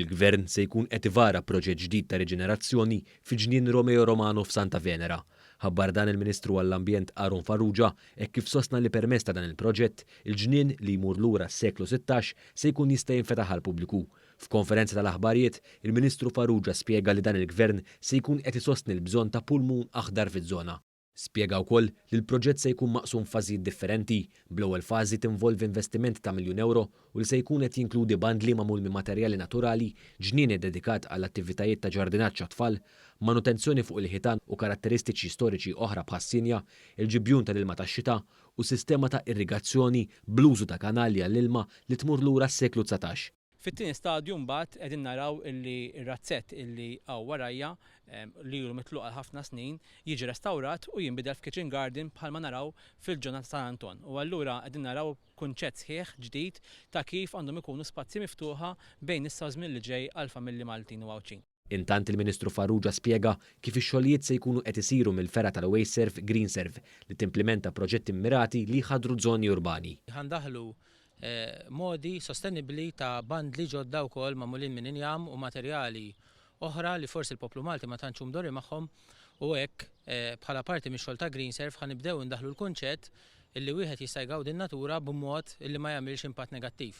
Il-Gvern se jkun qed ivara proġett ġdid ta' riġenerazzjoni fi ġnien Romeo Romano f'Santa Venera. Ħabbar dan il-Ministru għall-Ambjent Aron Farrugia hekk kif sostna li permezz ta' dan il-proġett il-ġnien li jmur lura s-seklu 16 se jkun jista' jinfetaħ għall-pubbliku. F'konferenza tal-aħbarijiet, il-Ministru Farrugia spjega li dan il-Gvern se jkun qed isostni l-bżonn ta' pulmun aħdar fiż-żona. Spjega wkoll li l-proġett se jkun maqsum f'fażijiet differenti, bl-ewwel fażi tinvolvi investiment ta' €1,000,000 u li se jkun qed jinkludi bandli magħmul minn materjali naturali, ġnieni dedikat għall attivitajiet ta' ġardinaġġ tfal, manutenzjoni fuq il-ħitan u karatteristiċi storiċi oħra bħas-sinja, il-ġibjun tal-ilma tax-xita u sistema ta' irrigazzjoni bl-użu ta' kanali għall-ilma li tmur lura s-seklu 19. Fit-tieni stadju mbagħad qegħdin naraw illi r-razzett illi hawn warajja li ilu mitluq għal ħafna snin jiġi restawrat u jinbidel f'kitchen garden bħalma naraw fil-ġurnata ta' San Anton. U allura qegħdin naraw kunċett sħiħ ġdid ta' kif għandhom ikunu spazji miftuħa bejn issa żmien li ġej għall-familji Maltin u Għawċin. Intant il-Ministru Farrugia spjega kif ix-xogħlijiet se jkunu qed isiru mill-fera tal-Waste Serve Green Serve li timplementa proġetti mirati li jħaddru żoni urbani. Ħandaħlu modi sostenibbli ta' bandli ġodda wkoll magħmulin minn injam u materjali oħra li forsi l-poplu Malti ma tantx dori magħhom u hekk bħala parti mix-xogħol ta' Green Serve ħanibdew indaħlu l-kunċett illi wieħed jista' jgawdi n-natura b'mod illi ma jagħmilx impatt negattiv.